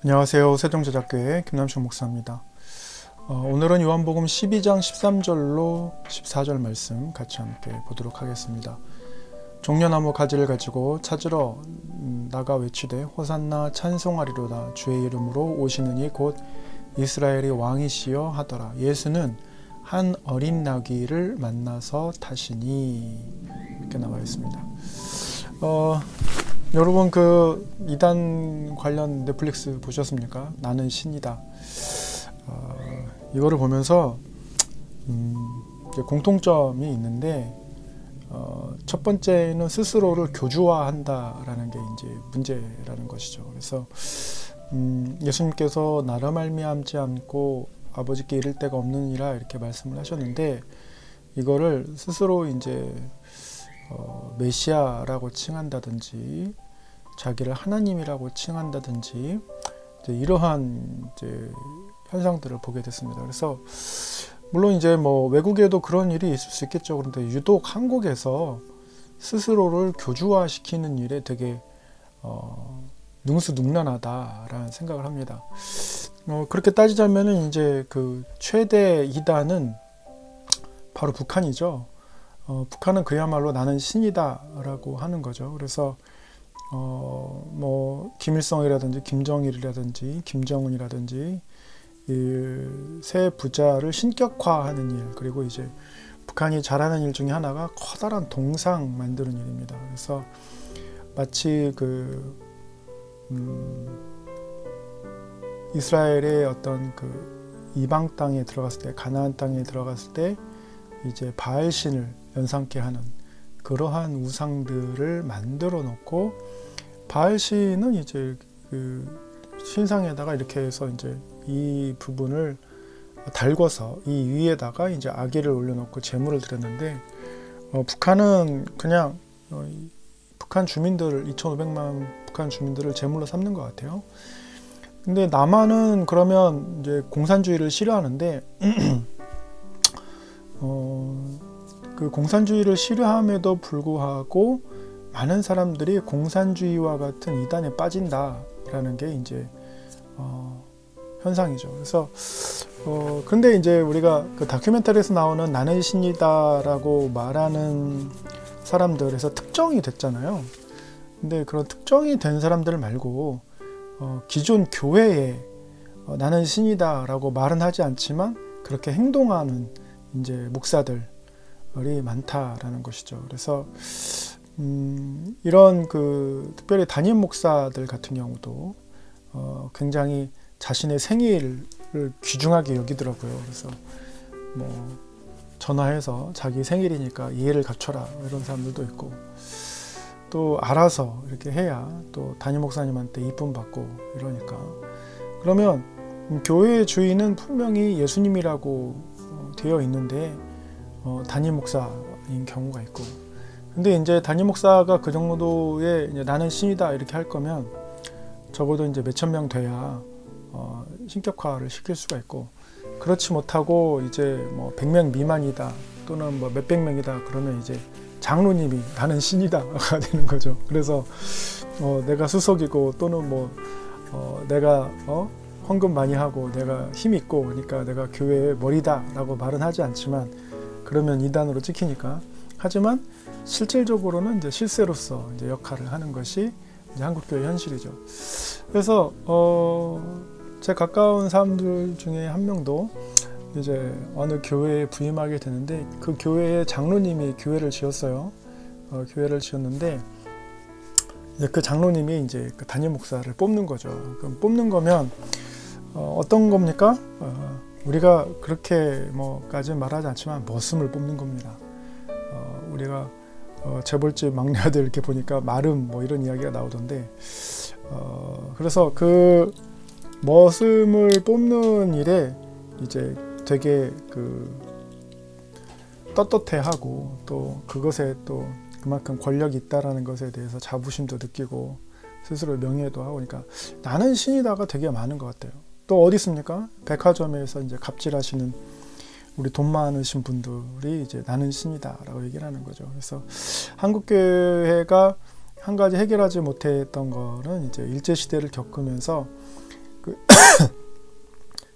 안녕하세요. 세종제작교회 김남식 목사입니다. 오늘은 요한복음 12장 13절로 14절 말씀 같이 함께 보도록 하겠습니다. 종려나무 가지를 가지고 찾으러 나가 외치되 호산나 찬송하리로다 주의 이름으로 오시는 이 곧 이스라엘의 왕이시여 하더라. 예수는 한 어린 나귀를 만나서 타시니 이렇게 나와 있습니다. 여러분 그 이단 관련 넷플릭스 보셨습니까? 나는 신이다. 이거를 보면서 공통점이 있는데 첫 번째는 스스로를 교주화한다라는 게 이제 문제라는 것이죠. 그래서 예수님께서 나로 말미암지 않고 아버지께 이를 데가 없느니라 이렇게 말씀을 하셨는데 이거를 스스로 이제 메시아라고 칭한다든지 자기를 하나님이라고 칭한다든지 이러한 이제 현상들을 보게 됐습니다. 그래서 물론 이제 뭐 외국에도 그런 일이 있을 수 있겠죠. 그런데 유독 한국에서 스스로를 교주화시키는 일에 되게 능수능란하다라는 생각을 합니다. 그렇게 따지자면은 이제 그 최대 이단은 바로 북한이죠. 북한은 그야말로 나는 신이다라고 하는 거죠. 그래서 뭐 김일성이라든지 김정일이라든지 김정은이라든지 이 세 부자를 신격화하는 일, 그리고 이제 북한이 잘하는 일 중에 하나가 커다란 동상 만드는 일입니다. 그래서 마치 그 이스라엘의 어떤 그 이방 땅에 들어갔을 때, 가나안 땅에 들어갔을 때 이제 바알신을 연상케 하는 그러한 우상들을 만들어 놓고 바알신은 이제 그 신상에다가 이렇게 해서 이제 이 부분을 달궈서 이 위에다가 이제 아기를 올려놓고 제물을 드렸는데 북한은 그냥 북한 주민들 2,500만 북한 주민들을 제물로 삼는 것 같아요. 근데 남한은 그러면 이제 공산주의를 싫어하는데 그 공산주의를 싫어함에도 불구하고 많은 사람들이 공산주의와 같은 이단에 빠진다라는 게 이제 현상이죠. 그래서 근데 이제 우리가 그 다큐멘터리에서 나오는 나는 신이다라고 말하는 사람들에서 특정이 됐잖아요. 근데 그런 특정이 된 사람들 말고 기존 교회에 나는 신이다라고 말은 하지 않지만 그렇게 행동하는 이제 목사들이 많다라는 것이죠. 그래서 이런 그 특별히 담임 목사들 같은 경우도 굉장히 자신의 생일을 귀중하게 여기더라고요. 그래서 뭐 전화해서 자기 생일이니까 이해를 갖춰라 이런 사람들도 있고, 또 알아서 이렇게 해야 또 담임 목사님한테 이쁨 받고 이러니까. 그러면 교회의 주인은 분명히 예수님이라고 되어 있는데 담임 목사인 경우가 있고, 근데 이제 담임 목사가 그 정도의 이제 나는 신이다 이렇게 할 거면 적어도 이제 몇천 명 돼야 신격화를 시킬 수가 있고, 그렇지 못하고 이제 뭐 100명 미만이다 또는 뭐 몇백 명이다 그러면 이제 장로님이 나는 신이다가 되는 거죠. 그래서 내가 수석이고 또는 뭐 내가 헌금 많이 하고 내가 힘 있고 그러니까 내가 교회의 머리다라고 말은 하지 않지만 그러면 이단으로 찍히니까. 하지만 실질적으로는 이제 실세로서 이제 역할을 하는 것이 이제 한국교회 현실이죠. 그래서 제 가까운 사람들 중에 한 명도 이제 어느 교회에 부임하게 되는데 그 교회의 장로님이 교회를 지었어요. 교회를 지었는데 이제 그 장로님이 이제 그 담임 목사를 뽑는 거죠. 그럼 뽑는 거면 어떤 겁니까? 우리가 그렇게 뭐까지 말하지 않지만 머슴을 뽑는 겁니다. 우리가 재벌집 막내 아들 이렇게 보니까 마름 뭐 이런 이야기가 나오던데 그래서 그 머슴을 뽑는 일에 이제 되게 그 떳떳해하고 또 그것에 또 그만큼 권력이 있다라는 것에 대해서 자부심도 느끼고 스스로 명예도 하고, 그러니까 나는 신이다가 되게 많은 것 같아요. 또 어디 있습니까? 백화점에서 이제 갑질하시는 우리 돈 많으신 분들이 이제 나는 신이다라고 얘기를 하는 거죠. 그래서 한국교회가 한 가지 해결하지 못했던 거는 이제 일제시대를 겪으면서 그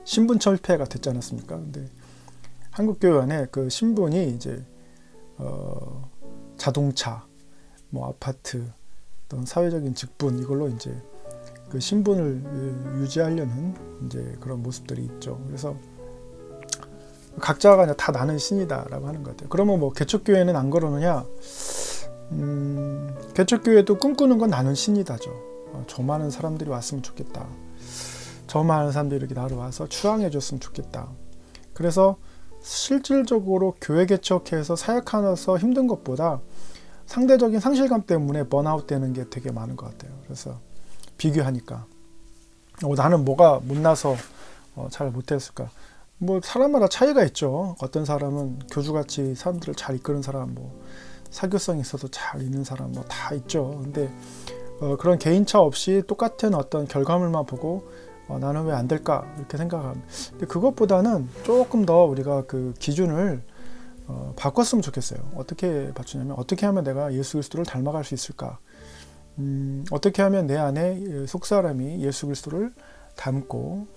신분 철폐가 됐지 않았습니까? 근데 한국 교회 안에 그 신분이 이제 자동차, 뭐 아파트, 어떤 사회적인 직분 이걸로 이제 그 신분을 유지하려는 이제 그런 모습들이 있죠. 그래서 각자가 다 나는 신이다라고 하는 것 같아요. 그러면 뭐 개척교회는 안 그러느냐? 개척교회도 꿈꾸는 건 나는 신이다죠. 저 많은 사람들이 왔으면 좋겠다. 저 많은 사람들이 이렇게 나를 와서 추앙해 줬으면 좋겠다. 그래서 실질적으로 교회 개척해서 사역하면서 힘든 것보다 상대적인 상실감 때문에 번아웃 되는 게 되게 많은 것 같아요. 그래서 비교하니까 나는 뭐가 못나서 잘 못했을까. 뭐 사람마다 차이가 있죠. 어떤 사람은 교주같이 사람들을 잘 이끄는 사람, 뭐 사교성이 있어서 잘 있는 사람 뭐 다 있죠. 근데 그런 개인차 없이 똑같은 어떤 결과물만 보고 나는 왜 안 될까 이렇게 생각합니다. 근데 그것보다는 조금 더 우리가 그 기준을 바꿨으면 좋겠어요. 어떻게 바꾸냐면 어떻게 하면 내가 예수 그리스도를 닮아갈 수 있을까? 어떻게 하면 내 안에 속사람이 예수 그리스도를 닮고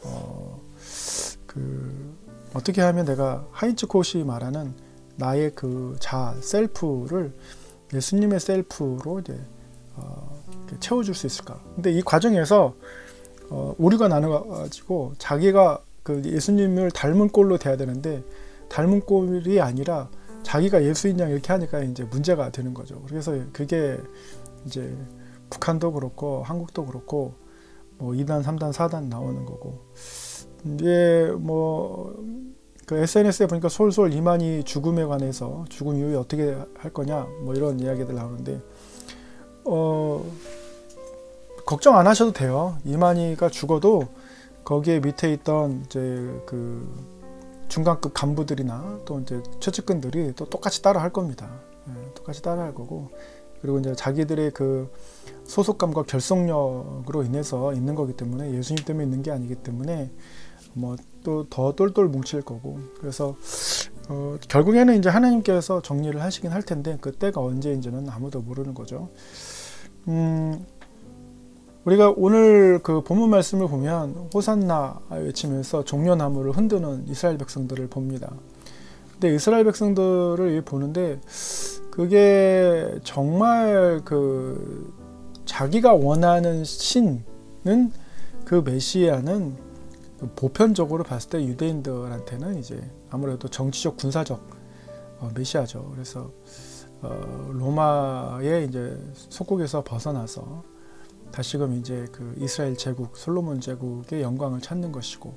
어떻게 하면 내가 하인츠 콧이 말하는 나의 그 셀프를 예수님의 셀프로 이제 채워줄 수 있을까? 근데 이 과정에서 오류가 나눠가지고 자기가 그 예수님을 닮은 꼴로 돼야 되는데 닮은 꼴이 아니라 자기가 예수인 양 이렇게 하니까 이제 문제가 되는 거죠. 그래서 그게 이제 북한도 그렇고 한국도 그렇고 뭐 2단, 3단, 4단 나오는 거고 이제 뭐 그 SNS에 보니까 솔솔 이만희 죽음에 관해서 죽음 이후에 어떻게 할 거냐 뭐 이런 이야기들 나오는데 걱정 안 하셔도 돼요. 이만희가 죽어도 거기에 밑에 있던 이제 그 중간급 간부들이나 또 이제 최측근들이 또 똑같이 따라 할 겁니다. 똑같이 따라 할 거고 그리고 이제 자기들의 그 소속감과 결속력으로 인해서 있는 거기 때문에 예수님 때문에 있는 게 아니기 때문에 뭐 또 더 똘똘 뭉칠 거고 그래서 결국에는 이제 하나님께서 정리를 하시긴 할 텐데 그 때가 언제인지는 아무도 모르는 거죠. 우리가 오늘 그 본문 말씀을 보면 호산나 외치면서 종려나무를 흔드는 이스라엘 백성들을 봅니다. 근데 이스라엘 백성들을 보는데 그게 정말 그 자기가 원하는 신은 그 메시아는 보편적으로 봤을 때 유대인들한테는 이제 아무래도 정치적 군사적 메시아죠. 그래서 로마의 이제 속국에서 벗어나서 다시금 이제 그 이스라엘 제국, 솔로몬 제국의 영광을 찾는 것이고,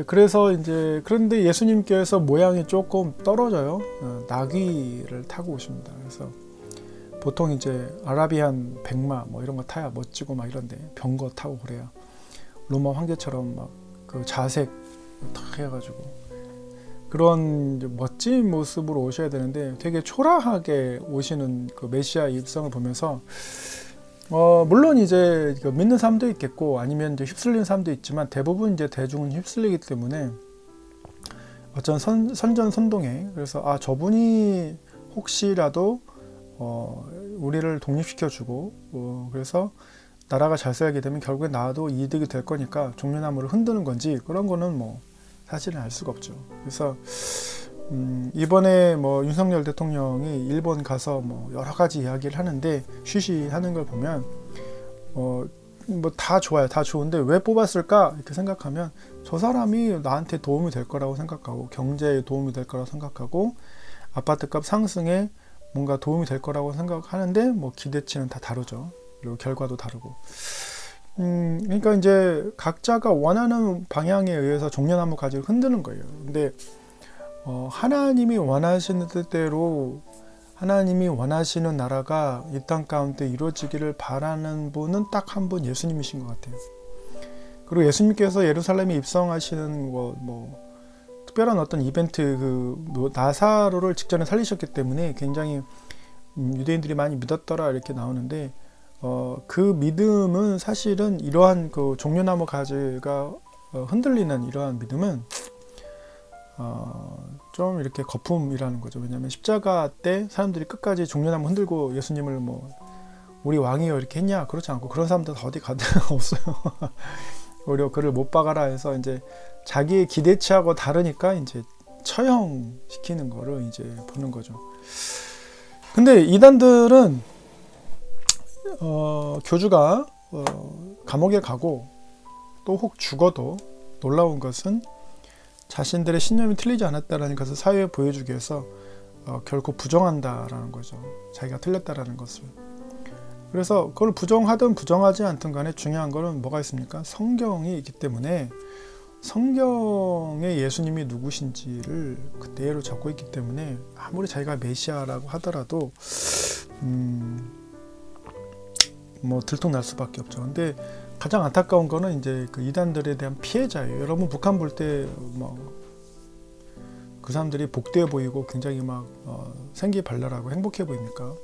그래서 이제 그런데 예수님께서 모양이 조금 떨어져요. 나귀를 타고 오십니다. 그래서 보통 이제 아라비안 백마 뭐 이런 거 타야 멋지고 막 이런데 병거 타고 그래야 로마 황제처럼 막 그 자색 탁 해가지고 그런 멋진 모습으로 오셔야 되는데 되게 초라하게 오시는 그 메시아 입성을 보면서 물론 이제 믿는 사람도 있겠고 아니면 이제 휩쓸리는 사람도 있지만 대부분 이제 대중은 휩쓸리기 때문에 어떤 선전선동에 그래서 저분이 혹시라도 우리를 독립시켜주고 그래서 나라가 잘 살게 되면 결국에 나도 이득이 될 거니까 종려나무를 흔드는 건지 그런 거는 뭐 사실은 알 수가 없죠. 그래서 이번에 뭐 윤석열 대통령이 일본 가서 뭐 여러 가지 이야기를 하는데 쉬쉬하는 걸 보면 뭐 다 좋아요. 다 좋은데 왜 뽑았을까 이렇게 생각하면 저 사람이 나한테 도움이 될 거라고 생각하고 경제에 도움이 될 거라고 생각하고 아파트값 상승에 뭔가 도움이 될 거라고 생각하는데 뭐 기대치는 다 다르죠. 그리고 결과도 다르고. 그러니까 이제 각자가 원하는 방향에 의해서 종려나무 가지를 흔드는 거예요. 근데 하나님이 원하시는 뜻대로 하나님이 원하시는 나라가 이 땅 가운데 이루어지기를 바라는 분은 딱 한 분 예수님이신 것 같아요. 그리고 예수님께서 예루살렘에 입성하시는 뭐 특별한 어떤 이벤트 나사로를 직전에 살리셨기 때문에 굉장히 유대인들이 많이 믿었더라 이렇게 나오는데 그 믿음은 사실은 이러한 그 종려나무 가지가 흔들리는 이러한 믿음은 좀 이렇게 거품이라는 거죠. 왜냐하면 십자가 때 사람들이 끝까지 종려나무 흔들고 예수님을 뭐 우리 왕이요 이렇게 했냐? 그렇지 않고 그런 사람들 어디 가도 없어요. 오히려 그를 못 박아라 해서 이제 자기의 기대치하고 다르니까 이제 처형시키는 거를 이제 보는 거죠. 근데 이단들은 교주가 감옥에 가고 또 혹 죽어도 놀라운 것은 자신들의 신념이 틀리지 않았다는 것을 사회에 보여주기 위해서 결코 부정한다라는 거죠. 자기가 틀렸다라는 것을. 그래서 그걸 부정하든 부정하지 않든 간에 중요한 거는 뭐가 있습니까? 성경이 있기 때문에 성경의 예수님이 누구신지를 그대로 적고 있기 때문에 아무리 자기가 메시아라고 하더라도 뭐 들통날 수밖에 없죠. 근데 가장 안타까운 거는 이제 그 이단들에 대한 피해자예요. 여러분 북한 볼 때 뭐 그 사람들이 복되어 보이고 굉장히 막 생기발랄하고 행복해 보입니까?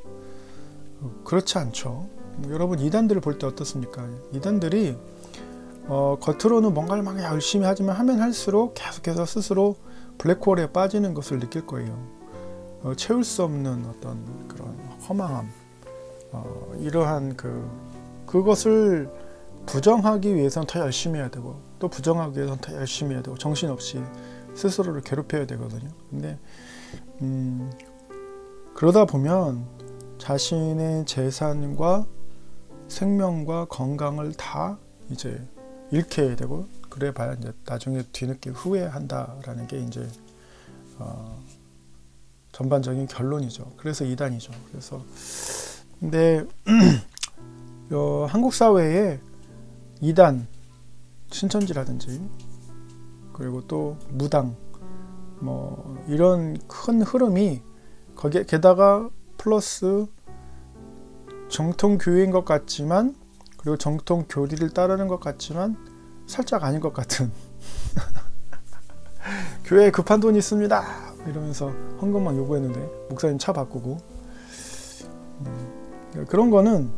그렇지 않죠. 여러분 이단들을 볼 때 어떻습니까? 이단들이 겉으로는 뭔가를 막 열심히 하지만 하면 할수록 계속해서 스스로 블랙홀에 빠지는 것을 느낄 거예요. 채울 수 없는 어떤 그런 허망함, 이러한 그것을 부정하기 위해서는 더 열심히 해야 되고 또 부정하기 위해서는 더 열심히 해야 되고 정신없이 스스로를 괴롭혀야 되거든요. 근데 그러다 보면 자신의 재산과 생명과 건강을 다 이제 잃게 되고 그래 봐야 이제 나중에 뒤늦게 후회한다라는 게 이제 전반적인 결론이죠. 그래서 이단이죠. 그래서 근데 한국 사회에 이단, 신천지라든지 그리고 또 무당 뭐 이런 큰 흐름이 거기에 게다가 플러스 정통 교회인 것 같지만 그리고 정통 교리를 따르는 것 같지만 살짝 아닌 것 같은 교회에 급한 돈이 있습니다 이러면서 헌금만 요구했는데 목사님 차 바꾸고 그런 거는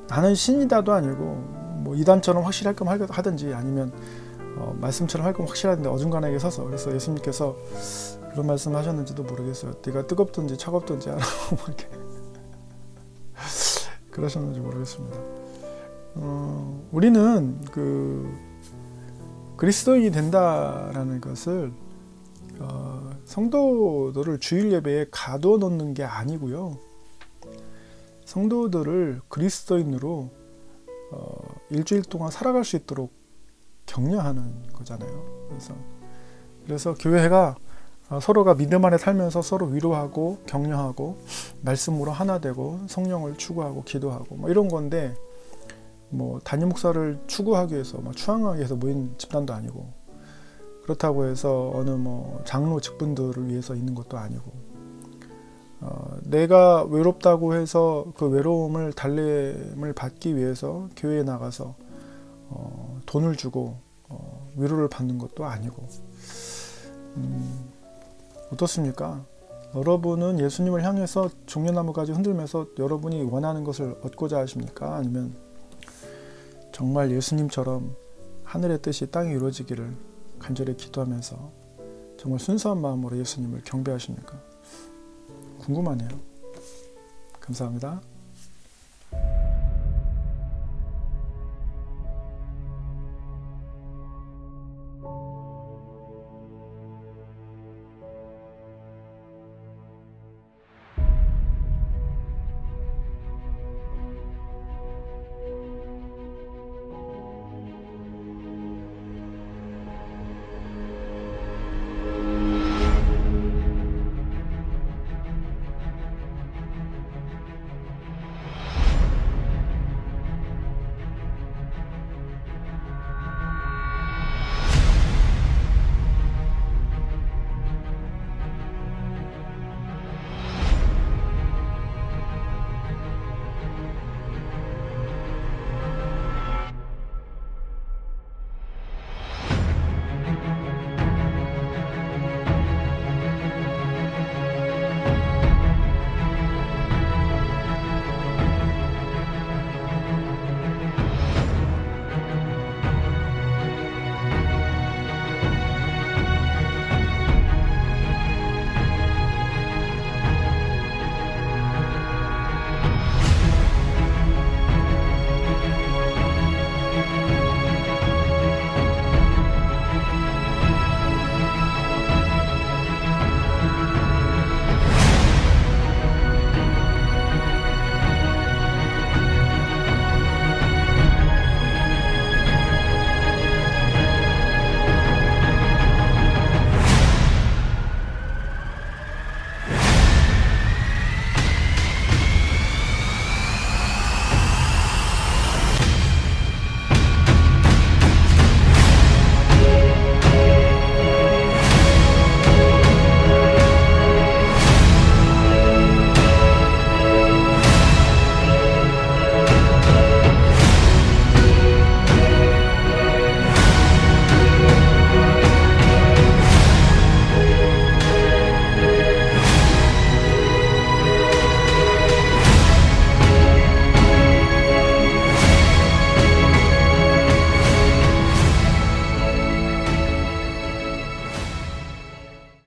나는 신이다도 아니고 뭐 이단처럼 확실할 거면 하든지 아니면 말씀처럼 할 거면 확실한데 어중간하게 서서 그래서 예수님께서 그런 말씀 하셨는지도 모르겠어요. 네가 뜨겁든지 차갑든지 하라고 이렇게 그러셨는지 모르겠습니다. 우리는 그리스도인이 된다라는 것을 성도들을 주일 예배에 가둬 놓는 게 아니고요. 성도들을 그리스도인으로 일주일 동안 살아갈 수 있도록 격려하는 거잖아요. 그래서 교회가 서로가 믿음 안에 살면서 서로 위로하고 격려하고 말씀으로 하나 되고 성령을 추구하고 기도하고 뭐 이런 건데 뭐 담임 목사를 추구하기 위해서 추앙하기 위해서 모인 집단도 아니고 그렇다고 해서 어느 뭐 장로 직분들을 위해서 있는 것도 아니고 내가 외롭다고 해서 그 외로움을 달램을 받기 위해서 교회에 나가서 돈을 주고 위로를 받는 것도 아니고 어떻습니까? 여러분은 예수님을 향해서 종려나무까지 흔들면서 여러분이 원하는 것을 얻고자 하십니까? 아니면 정말 예수님처럼 하늘의 뜻이 땅에 이루어지기를 간절히 기도하면서 정말 순수한 마음으로 예수님을 경배하십니까? 궁금하네요. 감사합니다.